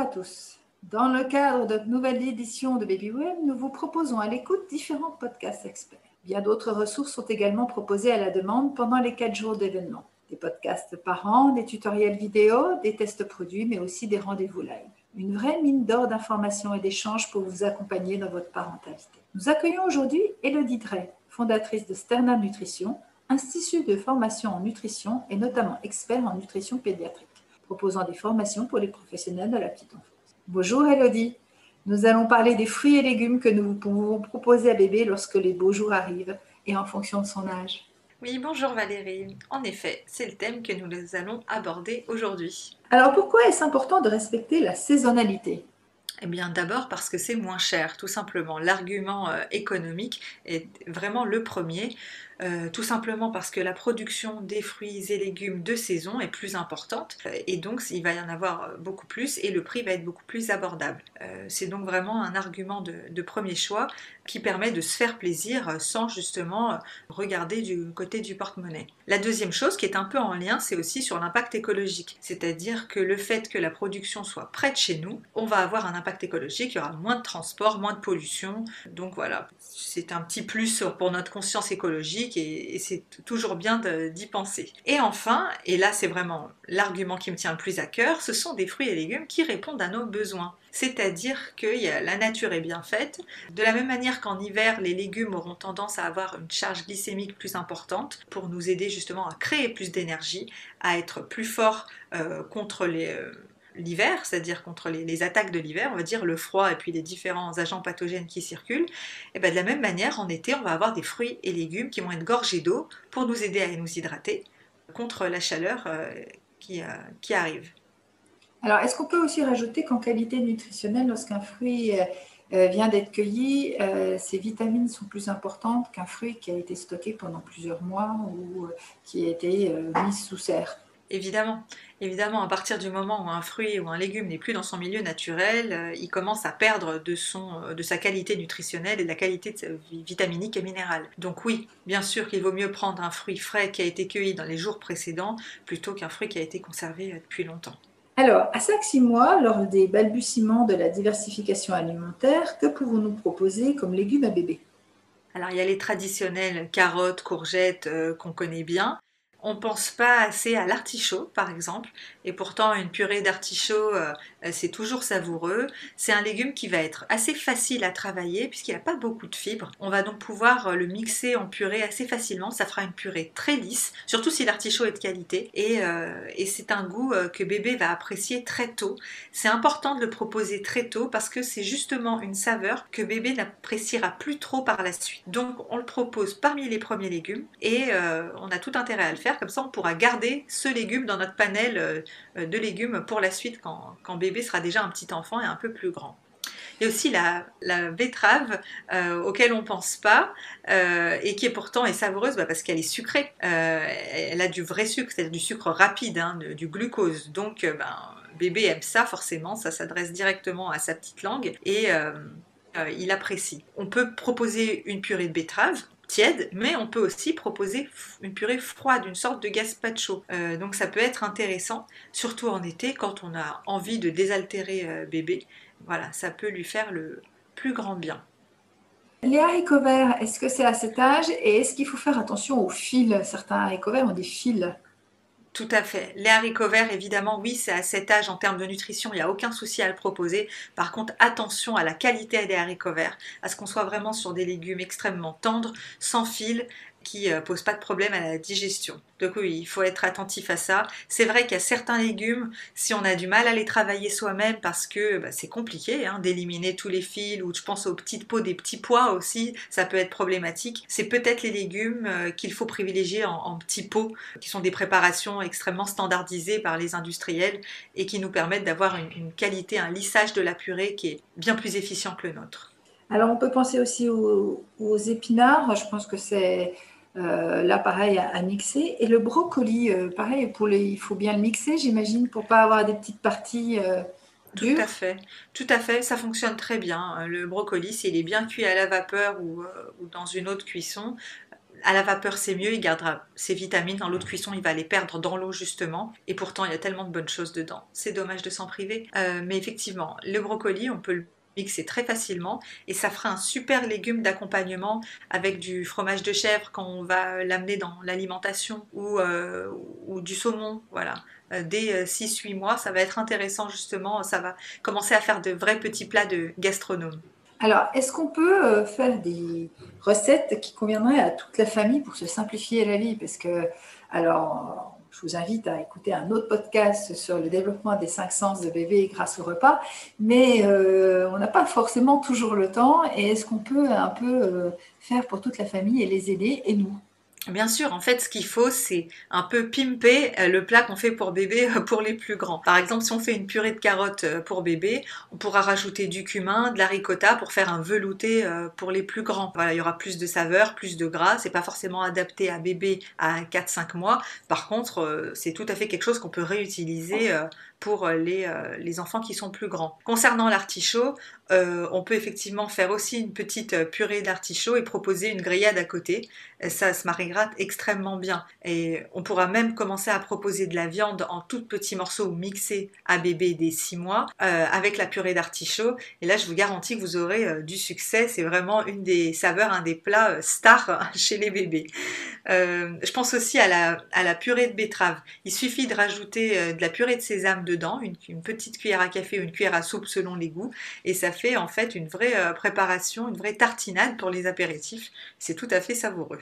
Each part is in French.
à tous. Dans le cadre de notre nouvelle édition de BabyWeb, nous vous proposons à l'écoute différents podcasts experts. Bien d'autres ressources sont également proposées à la demande pendant les 4 jours d'événements. Des podcasts parents, des tutoriels vidéo, des tests produits, mais aussi des rendez-vous live. Une vraie mine d'or d'informations et d'échanges pour vous accompagner dans votre parentalité. Nous accueillons aujourd'hui Élodie Drey, fondatrice de Sterna Nutrition, institut de formation en nutrition et notamment expert en nutrition pédiatrique, proposant des formations pour les professionnels de la petite enfance. Bonjour Élodie, nous allons parler des fruits et légumes que nous pouvons proposer à bébé lorsque les beaux jours arrivent et en fonction de son âge. Oui, bonjour Valérie. En effet, c'est le thème que nous allons aborder aujourd'hui. Alors pourquoi est-ce important de respecter la saisonnalité ? Eh bien, d'abord parce que c'est moins cher, tout simplement. L'argument économique est vraiment le premier. Tout simplement parce que la production des fruits et légumes de saison est plus importante et donc il va y en avoir beaucoup plus et le prix va être beaucoup plus abordable. C'est donc vraiment un argument de premier choix qui permet de se faire plaisir sans justement regarder du côté du porte-monnaie. La deuxième chose qui est un peu en lien, c'est aussi sur l'impact écologique, c'est-à-dire que le fait que la production soit près de chez nous, on va avoir un impact écologique, il y aura moins de transport, moins de pollution, donc voilà, c'est un petit plus pour notre conscience écologique et c'est toujours bien d'y penser. Et enfin, et là c'est vraiment l'argument qui me tient le plus à cœur, ce sont des fruits et légumes qui répondent à nos besoins. C'est-à-dire que la nature est bien faite. De la même manière qu'en hiver, les légumes auront tendance à avoir une charge glycémique plus importante pour nous aider justement à créer plus d'énergie, à être plus fort contre l'hiver, c'est-à-dire contre les attaques de l'hiver, on va dire le froid et puis les différents agents pathogènes qui circulent. Et bien de la même manière, en été, on va avoir des fruits et légumes qui vont être gorgés d'eau pour nous aider à nous hydrater contre la chaleur qui arrive. Alors, est-ce qu'on peut aussi rajouter qu'en qualité nutritionnelle, lorsqu'un fruit vient d'être cueilli, ses vitamines sont plus importantes qu'un fruit qui a été stocké pendant plusieurs mois ou qui a été mis sous serre? Évidemment, évidemment, à partir du moment où un fruit ou un légume n'est plus dans son milieu naturel, il commence à perdre de sa qualité nutritionnelle et de la qualité de sa vitaminique et minérale. Donc oui, bien sûr qu'il vaut mieux prendre un fruit frais qui a été cueilli dans les jours précédents plutôt qu'un fruit qui a été conservé depuis longtemps. Alors, à 5-6 mois, lors des balbutiements de la diversification alimentaire, que pouvons-nous proposer comme légumes à bébé? Alors il y a les traditionnelles carottes, courgettes qu'on connaît bien. On ne pense pas assez à l'artichaut, par exemple, et pourtant une purée d'artichaut, c'est toujours savoureux. C'est un légume qui va être assez facile à travailler puisqu'il n'a pas beaucoup de fibres. On va donc pouvoir le mixer en purée assez facilement. Ça fera une purée très lisse, surtout si l'artichaut est de qualité. Et c'est un goût que bébé va apprécier très tôt. C'est important de le proposer très tôt parce que c'est justement une saveur que bébé n'appréciera plus trop par la suite. Donc on le propose parmi les premiers légumes et on a tout intérêt à le faire, comme ça on pourra garder ce légume dans notre panel de légumes pour la suite quand bébé sera déjà un petit enfant et un peu plus grand. Il y a aussi la betterave auquel on ne pense pas et qui est pourtant savoureuse parce qu'elle est sucrée. Elle a du vrai sucre, c'est-à-dire du sucre rapide, hein, du glucose. Donc bébé aime ça forcément, ça s'adresse directement à sa petite langue et il apprécie. On peut proposer une purée de betterave tiède, mais on peut aussi proposer une purée froide, une sorte de gazpacho. Donc ça peut être intéressant, surtout en été quand on a envie de désaltérer bébé. Voilà, ça peut lui faire le plus grand bien. Les haricots verts, est-ce que c'est à cet âge et est-ce qu'il faut faire attention aux fils? Certains haricots verts ont des fils. Tout à fait. Les haricots verts, évidemment, oui, c'est à cet âge en termes de nutrition, il n'y a aucun souci à le proposer. Par contre, attention à la qualité des haricots verts, à ce qu'on soit vraiment sur des légumes extrêmement tendres, sans fil, qui ne posent pas de problème à la digestion. Donc oui, il faut être attentif à ça. C'est vrai qu'il y a certains légumes, si on a du mal à les travailler soi-même, parce que c'est compliqué hein, d'éliminer tous les fils, ou je pense aux petites peaux des petits pois aussi, ça peut être problématique. C'est peut-être les légumes qu'il faut privilégier en petits pots, qui sont des préparations extrêmement standardisées par les industriels et qui nous permettent d'avoir une qualité, un lissage de la purée qui est bien plus efficient que le nôtre. Alors, on peut penser aussi aux épinards. Je pense que c'est là pareil à mixer. Et le brocoli, pareil, il faut bien le mixer, j'imagine, pour pas avoir des petites parties dures. Tout à fait, ça fonctionne très bien. Le brocoli, s'il est bien cuit à la vapeur ou dans une autre cuisson, À la vapeur, c'est mieux, il gardera ses vitamines. Dans l'eau de cuisson, il va les perdre dans l'eau justement. Et pourtant, il y a tellement de bonnes choses dedans. C'est dommage de s'en priver. Mais effectivement, le brocoli, on peut le mixer très facilement et ça fera un super légume d'accompagnement avec du fromage de chèvre quand on va l'amener dans l'alimentation ou du saumon, voilà. Dès 6-8 mois, ça va être intéressant justement, ça va commencer à faire de vrais petits plats de gastronomes. Alors, est-ce qu'on peut faire des recettes qui conviendraient à toute la famille pour se simplifier la vie? Parce que, alors, je vous invite à écouter un autre podcast sur le développement des 5 sens de bébé grâce au repas, mais on n'a pas forcément toujours le temps. Et est-ce qu'on peut un peu faire pour toute la famille et les aider, et nous? Bien sûr, en fait, ce qu'il faut, c'est un peu pimper le plat qu'on fait pour bébé pour les plus grands. Par exemple, si on fait une purée de carottes pour bébé, on pourra rajouter du cumin, de la ricotta pour faire un velouté pour les plus grands. Voilà, il y aura plus de saveur, plus de gras. C'est pas forcément adapté à bébé à 4-5 mois. Par contre, c'est tout à fait quelque chose qu'on peut réutiliser pour les enfants qui sont plus grands. Concernant l'artichaut, on peut effectivement faire aussi une petite purée d'artichaut et proposer une grillade à côté. Ça se mariera extrêmement bien. Et on pourra même commencer à proposer de la viande en tout petits morceaux ou mixés à bébé dès 6 mois avec la purée d'artichaut. Et là, je vous garantis que vous aurez du succès. C'est vraiment une des saveurs, un des plats stars chez les bébés. Je pense aussi à la purée de betterave. Il suffit de rajouter de la purée de sésame dedans, une petite cuillère à café ou une cuillère à soupe selon les goûts. Et ça fait en fait une vraie préparation, une vraie tartinade pour les apéritifs. C'est tout à fait savoureux.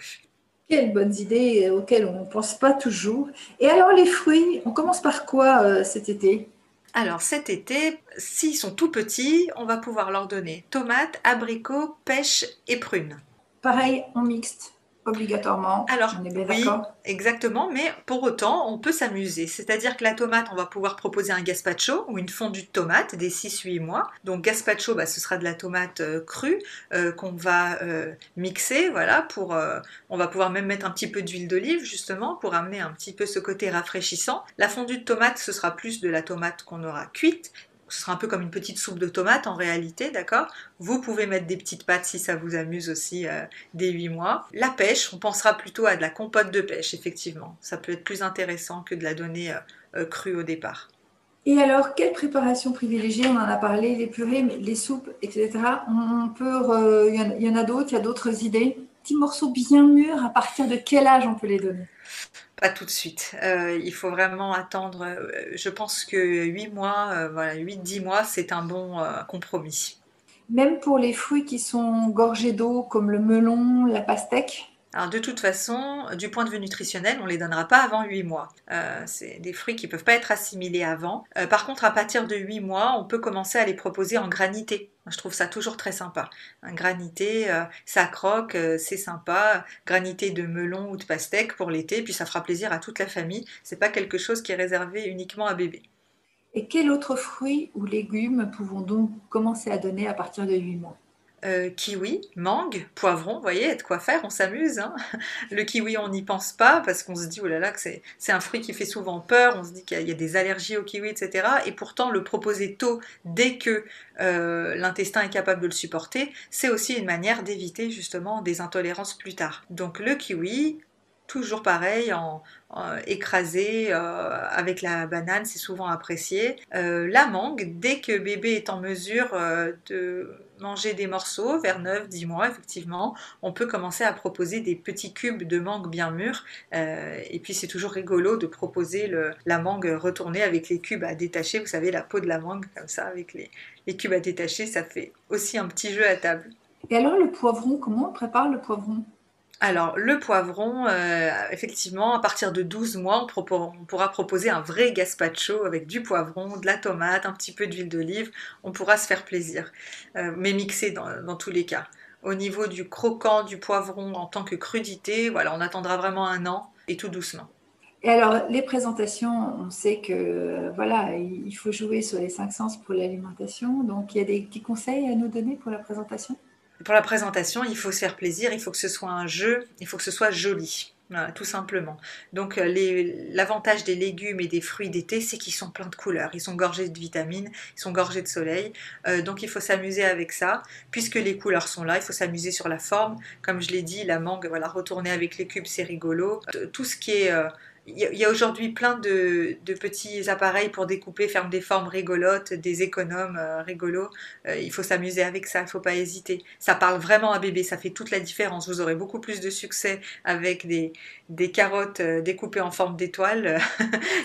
Quelles bonnes idées auxquelles on ne pense pas toujours. Et alors les fruits, on commence par quoi cet été? Alors cet été, s'ils sont tout petits, on va pouvoir leur donner tomates, abricots, pêches et prunes. Pareil, on mixte, obligatoirement, Alors on est bien oui, d'accord. exactement, mais pour autant, on peut s'amuser. C'est-à-dire que la tomate, on va pouvoir proposer un gazpacho ou une fondue de tomate dès 6-8 mois. Donc gazpacho, bah, ce sera de la tomate crue qu'on va mixer, voilà, on va pouvoir même mettre un petit peu d'huile d'olive justement pour amener un petit peu ce côté rafraîchissant. La fondue de tomate, ce sera plus de la tomate qu'on aura cuite. Ce sera un peu comme une petite soupe de tomate en réalité, d'accord? Vous pouvez mettre des petites pâtes si ça vous amuse aussi dès 8 mois. La pêche, on pensera plutôt à de la compote de pêche, effectivement. Ça peut être plus intéressant que de la donner crue au départ. Et alors, quelle préparation privilégiée? On en a parlé, les purées, les soupes, etc. On peut, il y en a d'autres, il y a d'autres idées. Petits morceaux bien mûrs, à partir de quel âge on peut les donner? Pas tout de suite. Il faut vraiment attendre. Je pense que 8 mois, voilà, 8-10 mois, c'est un bon compromis. Même pour les fruits qui sont gorgés d'eau, comme le melon, la pastèque. Alors de toute façon, du point de vue nutritionnel, on ne les donnera pas avant 8 mois. C'est des fruits qui ne peuvent pas être assimilés avant. Par contre, à partir de 8 mois, on peut commencer à les proposer en granité. Je trouve ça toujours très sympa. Un granité, ça croque, c'est sympa. Granité de melon ou de pastèque pour l'été, puis ça fera plaisir à toute la famille. C'est pas quelque chose qui est réservé uniquement à bébé. Et quel autre fruit ou légumes pouvons donc commencer à donner à partir de 8 mois? Kiwi, mangue, poivron, vous voyez, il y a de quoi faire, on s'amuse, hein. Le kiwi, on n'y pense pas parce qu'on se dit, oh là là, que c'est un fruit qui fait souvent peur, on se dit qu'il y a des allergies au kiwi, etc. Et pourtant, le proposer tôt, dès que l'intestin est capable de le supporter, c'est aussi une manière d'éviter justement des intolérances plus tard. Donc le kiwi, toujours pareil, écrasé avec la banane, c'est souvent apprécié. La mangue, dès que bébé est en mesure de manger des morceaux, vers 9-10 mois effectivement, on peut commencer à proposer des petits cubes de mangue bien mûrs. Et puis c'est toujours rigolo de proposer la mangue retournée avec les cubes à détacher. Vous savez, la peau de la mangue comme ça, avec les cubes à détacher, ça fait aussi un petit jeu à table. Et alors le poivron, comment on prépare le poivron? Alors, le poivron, effectivement, à partir de 12 mois, on pourra proposer un vrai gazpacho avec du poivron, de la tomate, un petit peu d'huile d'olive. On pourra se faire plaisir, mais mixé dans tous les cas. Au niveau du croquant du poivron en tant que crudité, voilà, on attendra vraiment 1 an et tout doucement. Et alors les présentations, on sait que voilà, il faut jouer sur les 5 sens pour l'alimentation. Donc il y a des petits conseils à nous donner pour la présentation? Pour la présentation, il faut se faire plaisir, il faut que ce soit un jeu, il faut que ce soit joli. Voilà, tout simplement. Donc l'avantage des légumes et des fruits d'été, c'est qu'ils sont pleins de couleurs. Ils sont gorgés de vitamines, ils sont gorgés de soleil. Donc il faut s'amuser avec ça. Puisque les couleurs sont là, il faut s'amuser sur la forme. Comme je l'ai dit, la mangue, voilà, retourner avec les cubes, c'est rigolo. Tout ce qui est... il y a aujourd'hui plein de petits appareils pour découper, faire des formes rigolotes, des économes rigolos. Il faut s'amuser avec ça, il ne faut pas hésiter. Ça parle vraiment à bébé, ça fait toute la différence. Vous aurez beaucoup plus de succès avec des carottes découpées en forme d'étoile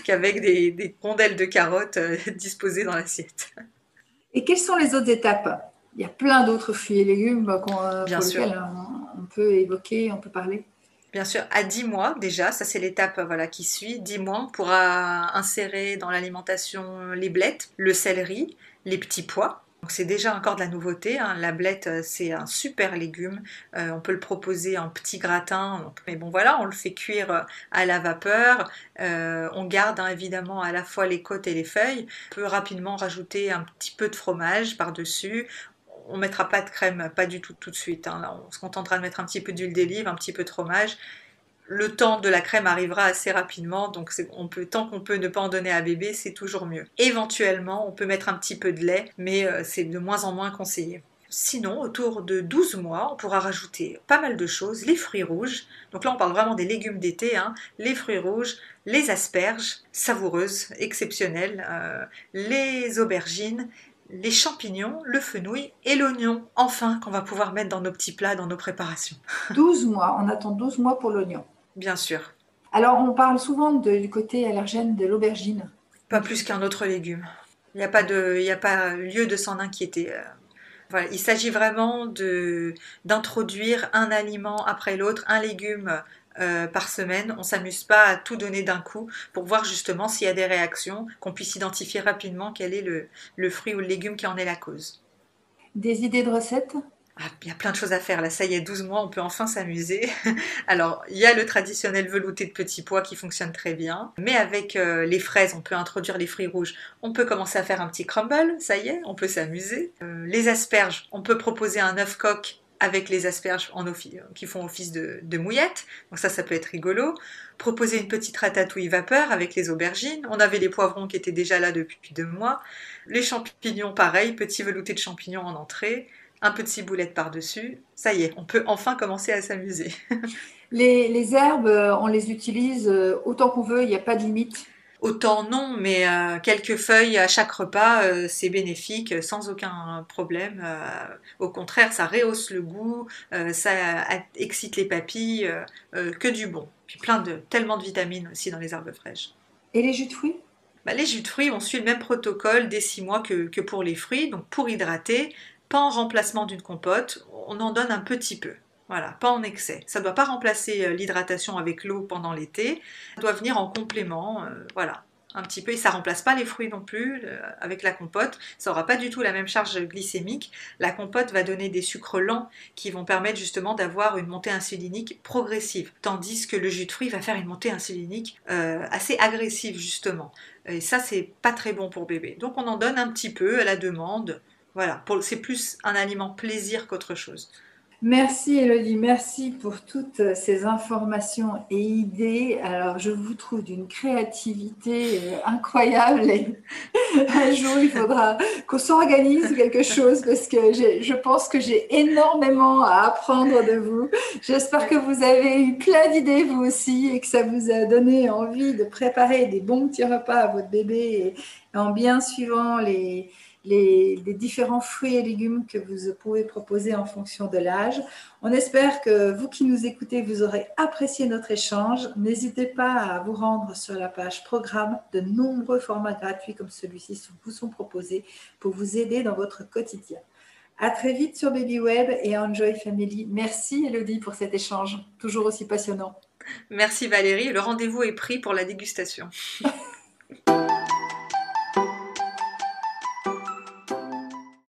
qu'avec des rondelles de carottes disposées dans l'assiette. Et quelles sont les autres étapes? Il y a plein d'autres fruits et légumes Bien pour sûr. lesquels on peut évoquer, on peut parler. Bien sûr, à 10 mois déjà, ça c'est l'étape voilà, qui suit. 10 mois, on pourra insérer dans l'alimentation les blettes, le céleri, les petits pois. Donc c'est déjà encore de la nouveauté, hein. La blette, c'est un super légume. On peut le proposer en petit gratin. Mais bon voilà, on le fait cuire à la vapeur. On garde hein, évidemment à la fois les côtes et les feuilles. On peut rapidement rajouter un petit peu de fromage par-dessus. On ne mettra pas de crème, pas du tout de suite. Hein. Là, on se contentera de mettre un petit peu d'huile d'olive, un petit peu de fromage. Le temps de la crème arrivera assez rapidement, donc tant qu'on peut ne pas en donner à bébé, c'est toujours mieux. Éventuellement, on peut mettre un petit peu de lait, mais c'est de moins en moins conseillé. Sinon, autour de 12 mois, on pourra rajouter pas mal de choses, les fruits rouges. Donc là, on parle vraiment des légumes d'été, hein. Les fruits rouges, les asperges, savoureuses, exceptionnelles, les aubergines, les champignons, le fenouil et l'oignon, enfin, qu'on va pouvoir mettre dans nos petits plats, dans nos préparations. 12 mois, on attend 12 mois pour l'oignon. Bien sûr. Alors, on parle souvent du côté allergène de l'aubergine. Pas plus qu'un autre légume. Il n'y a pas lieu de s'en inquiéter. Voilà, il s'agit vraiment d'introduire un aliment après l'autre, un légume par semaine. On ne s'amuse pas à tout donner d'un coup pour voir justement s'il y a des réactions, qu'on puisse identifier rapidement quel est le fruit ou le légume qui en est la cause. Des idées de recettes? Ah, il y a plein de choses à faire. Là, ça y est, 12 mois, on peut enfin s'amuser. Alors, il y a le traditionnel velouté de petits pois qui fonctionne très bien. Mais avec les fraises, on peut introduire les fruits rouges. On peut commencer à faire un petit crumble, ça y est, on peut s'amuser. Les asperges, on peut proposer un œuf coq avec les asperges qui font office de mouillette. Donc ça peut être rigolo. Proposer une petite ratatouille vapeur avec les aubergines. On avait les poivrons qui étaient déjà là depuis 2 mois. Les champignons, pareil, petit velouté de champignons en entrée. Un peu de ciboulette par-dessus, ça y est, on peut enfin commencer à s'amuser. Les herbes, on les utilise autant qu'on veut, il n'y a pas de limite. Autant non, mais quelques feuilles à chaque repas, c'est bénéfique, sans aucun problème. Au contraire, ça rehausse le goût, ça excite les papilles, que du bon. Puis tellement de vitamines aussi dans les herbes fraîches. Et les jus de fruits? Bah, les jus de fruits, on suit le même protocole dès 6 mois que pour les fruits. Donc pour hydrater, pas en remplacement d'une compote, on en donne un petit peu. Voilà, pas en excès. Ça ne doit pas remplacer l'hydratation avec l'eau pendant l'été. Ça doit venir en complément, voilà, un petit peu. Et ça ne remplace pas les fruits non plus avec la compote. Ça n'aura pas du tout la même charge glycémique. La compote va donner des sucres lents qui vont permettre justement d'avoir une montée insulinique progressive. Tandis que le jus de fruits va faire une montée insulinique assez agressive justement. Et ça, c'est pas très bon pour bébé. Donc on en donne un petit peu à la demande. Voilà, c'est plus un aliment plaisir qu'autre chose. Merci Elodie, merci pour toutes ces informations et idées. Alors, je vous trouve d'une créativité incroyable et un jour, il faudra qu'on s'organise quelque chose parce que je pense que j'ai énormément à apprendre de vous. J'espère que vous avez eu plein d'idées vous aussi et que ça vous a donné envie de préparer des bons petits repas à votre bébé et en bien suivant les différents fruits et légumes que vous pouvez proposer en fonction de l'âge. On espère que vous qui nous écoutez, vous aurez apprécié notre échange. N'hésitez pas à vous rendre sur la page programme. De nombreux formats gratuits comme celui-ci vous sont proposés pour vous aider dans votre quotidien. À très vite sur BabyWeb et Enjoy Family. Merci Elodie pour cet échange, toujours aussi passionnant. Merci Valérie, le rendez-vous est pris pour la dégustation.